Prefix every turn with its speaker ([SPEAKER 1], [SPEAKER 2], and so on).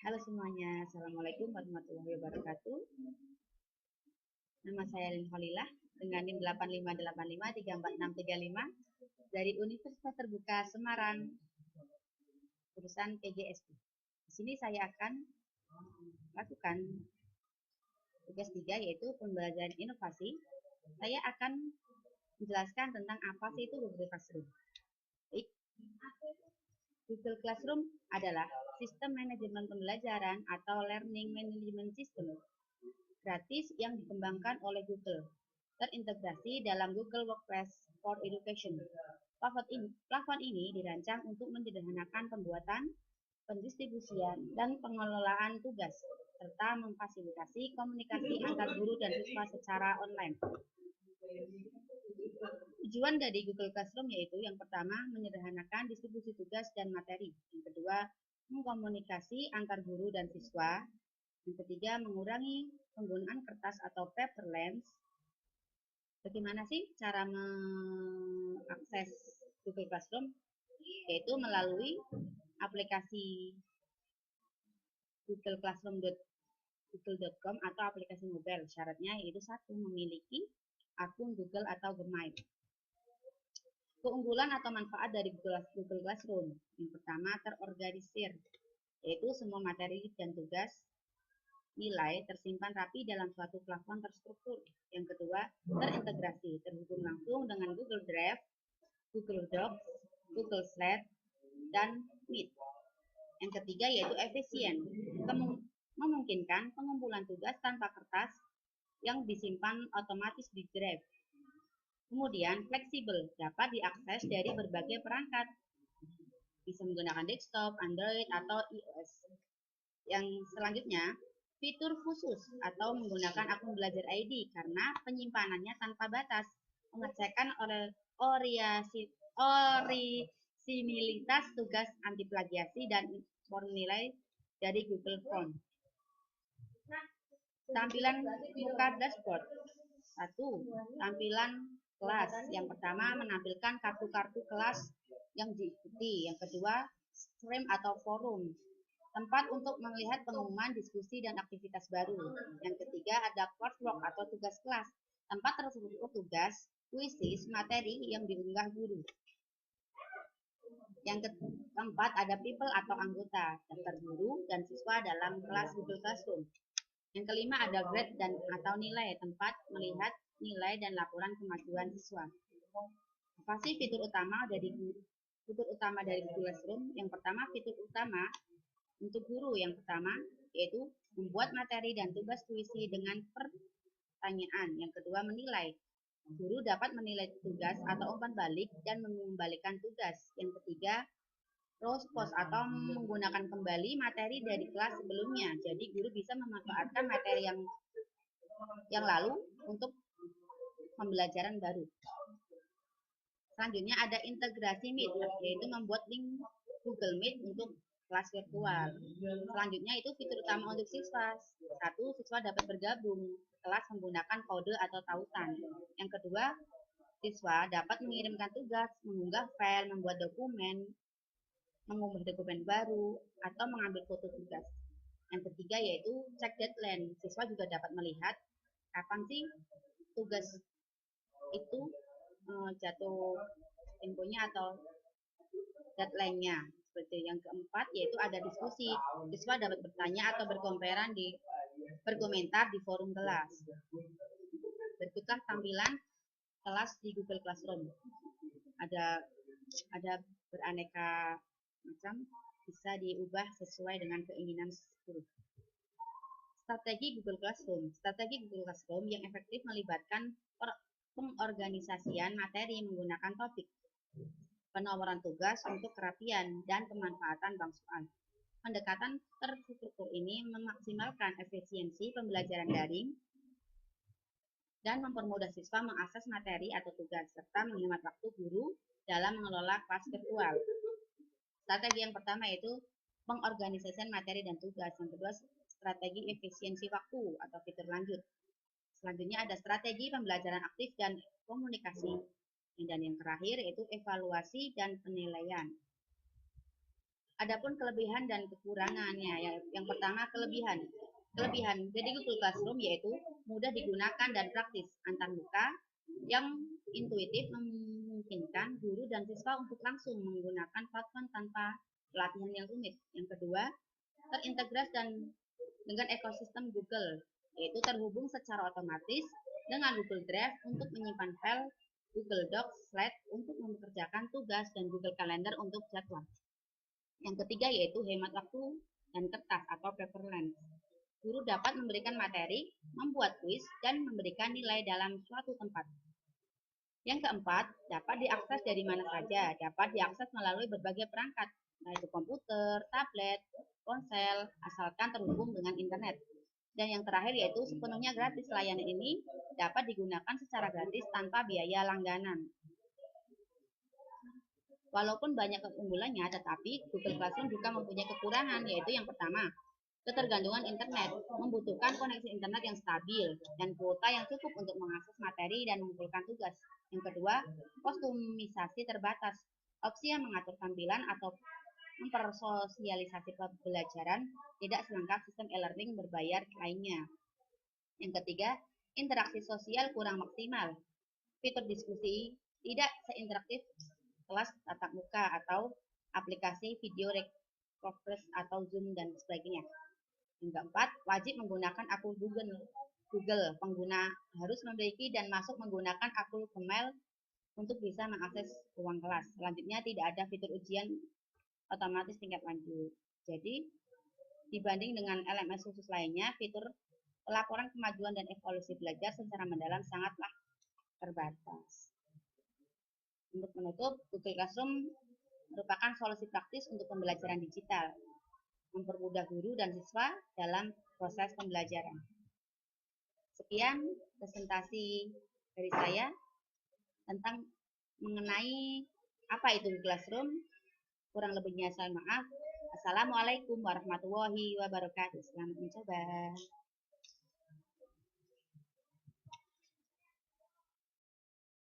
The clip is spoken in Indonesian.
[SPEAKER 1] Halo semuanya, Assalamualaikum warahmatullahi wabarakatuh. Nama saya Lin Holilah dengan NIM 8585346635 dari Universitas Terbuka Semarang, jurusan PGSD. Di sini saya akan lakukan tugas 3 yaitu pembelajaran inovasi. Saya akan menjelaskan tentang apa sih itu Google Classroom. Google Classroom adalah sistem manajemen pembelajaran atau learning management system gratis yang dikembangkan oleh Google, terintegrasi dalam Google Workspace for Education. Platform ini dirancang untuk menyederhanakan pembuatan, pendistribusian, dan pengelolaan tugas, serta memfasilitasi komunikasi antar guru dan siswa secara online. Tujuan dari Google Classroom yaitu yang pertama, menyederhanakan distribusi tugas dan materi. Yang kedua, mengkomunikasi antar guru dan siswa. Yang ketiga, mengurangi penggunaan kertas atau paperless. Bagaimana sih cara mengakses Google Classroom? Yaitu melalui aplikasi Google Classroom.google.com atau aplikasi mobile. Syaratnya yaitu satu, memiliki akun Google atau Gmail. Keunggulan atau manfaat dari Google Classroom. Yang pertama, terorganisir, yaitu semua materi dan tugas nilai tersimpan rapi dalam suatu platform terstruktur. Yang kedua, terintegrasi, terhubung langsung dengan Google Drive, Google Docs, Google Slide, dan Meet. Yang ketiga yaitu efisien, memungkinkan pengumpulan tugas tanpa kertas yang disimpan otomatis di Drive. Kemudian fleksibel, dapat diakses dari berbagai perangkat, bisa menggunakan desktop, Android, atau iOS. Yang selanjutnya, fitur khusus atau menggunakan akun belajar ID karena penyimpanannya tanpa batas, mengecekkan orisinilitas tugas anti plagiasi dan inform nilai dari Google Form. Tampilan muka dashboard. 1. Tampilan kelas. Yang pertama, menampilkan kartu-kartu kelas yang diikuti. Yang kedua, stream atau forum, tempat untuk melihat pengumuman, diskusi, dan aktivitas baru. Yang ketiga, ada coursework atau tugas kelas, tempat terstruktur tugas, kuisis, materi yang diunggah guru. Yang keempat, ada people atau anggota, daftar guru dan siswa dalam kelas Google Classroom. Yang kelima, ada grade dan atau nilai, tempat melihat nilai dan laporan kemajuan siswa. Apa sih fitur utama dari Google Classroom? Yang pertama, fitur utama untuk guru yang pertama yaitu membuat materi dan tugas puisi dengan pertanyaan. Yang kedua, menilai. Guru dapat menilai tugas atau umpan balik dan mengembalikan tugas. Yang ketiga, post atau menggunakan kembali materi dari kelas sebelumnya. Jadi guru bisa memanfaatkan materi yang lalu untuk pembelajaran baru. Selanjutnya ada integrasi Meet, yaitu membuat link Google Meet untuk kelas virtual. Selanjutnya itu fitur utama untuk siswa. 1. Siswa dapat bergabung kelas menggunakan kode atau tautan. Yang kedua, siswa dapat mengirimkan tugas, mengunggah file, membuat dokumen, mengubah dokumen baru, atau mengambil foto tugas. Yang ketiga yaitu check deadline. Siswa juga dapat melihat kapan sih tugas itu jatuh temponya atau deadline-nya. Seperti yang keempat yaitu ada diskusi. Siswa dapat bertanya atau berkomentar di forum kelas. Berikutlah tampilan kelas di Google Classroom. Ada beraneka macam, bisa diubah sesuai dengan keinginan guru. Strategi Google Classroom. Strategi Google Classroom yang efektif melibatkan pengorganisasian materi menggunakan topik, penomoran tugas untuk kerapian, dan pemanfaatan bank soal. Pendekatan terstruktur ini memaksimalkan efisiensi pembelajaran daring dan mempermudah siswa mengakses materi atau tugas, serta menghemat waktu guru dalam mengelola kelas virtual. Strategi yang pertama yaitu pengorganisasian materi dan tugas. Yang kedua, strategi efisiensi waktu atau fitur lanjut. Selanjutnya ada strategi pembelajaran aktif dan komunikasi. Dan yang terakhir yaitu evaluasi dan penilaian. Adapun kelebihan dan kekurangannya, ya, yang pertama kelebihan. Jadi Google Classroom yaitu mudah digunakan dan praktis, antarmuka, yang intuitif memungkinkan guru dan siswa untuk langsung menggunakan platform tanpa pelatihan yang rumit. Yang kedua, terintegrasi dan dengan ekosistem Google, yaitu terhubung secara otomatis dengan Google Drive untuk menyimpan file, Google Docs, Slide untuk mempekerjakan tugas, dan Google Calendar untuk jadwal. Yang ketiga yaitu hemat waktu dan kertas atau paperless. Guru dapat memberikan materi, membuat kuis, dan memberikan nilai dalam suatu tempat. Yang keempat, dapat diakses dari mana saja, dapat diakses melalui berbagai perangkat, yaitu komputer, tablet, ponsel, asalkan terhubung dengan internet. Dan yang terakhir yaitu sepenuhnya gratis. Layanan ini dapat digunakan secara gratis tanpa biaya langganan. Walaupun banyak keunggulannya, tetapi Google Classroom juga mempunyai kekurangan, yaitu yang pertama, ketergantungan internet, membutuhkan koneksi internet yang stabil dan kuota yang cukup untuk mengakses materi dan mengumpulkan tugas. Yang kedua, kostumisasi terbatas, opsi yang mengatur tampilan atau mempersosialisasi pembelajaran tidak selengkap sistem e-learning berbayar lainnya. Yang ketiga, interaksi sosial kurang maksimal, fitur diskusi tidak seinteraktif kelas tatap muka atau aplikasi video conference atau Zoom dan sebagainya. Yang keempat, wajib menggunakan akun Google. Pengguna harus memiliki dan masuk menggunakan akun Gmail untuk bisa mengakses ruang kelas. Selanjutnya, tidak ada fitur ujian otomatis tingkat lanjut. Jadi, dibanding dengan LMS khusus lainnya, fitur pelaporan kemajuan dan evaluasi belajar secara mendalam sangatlah terbatas. Untuk menutup, Google Classroom merupakan solusi praktis untuk pembelajaran digital, mempermudah guru dan siswa dalam proses pembelajaran. Sekian presentasi dari saya tentang mengenai apa itu Google Classroom. Kurang lebihnya saya maaf. Assalamualaikum warahmatullahi wabarakatuh. Selamat mencoba.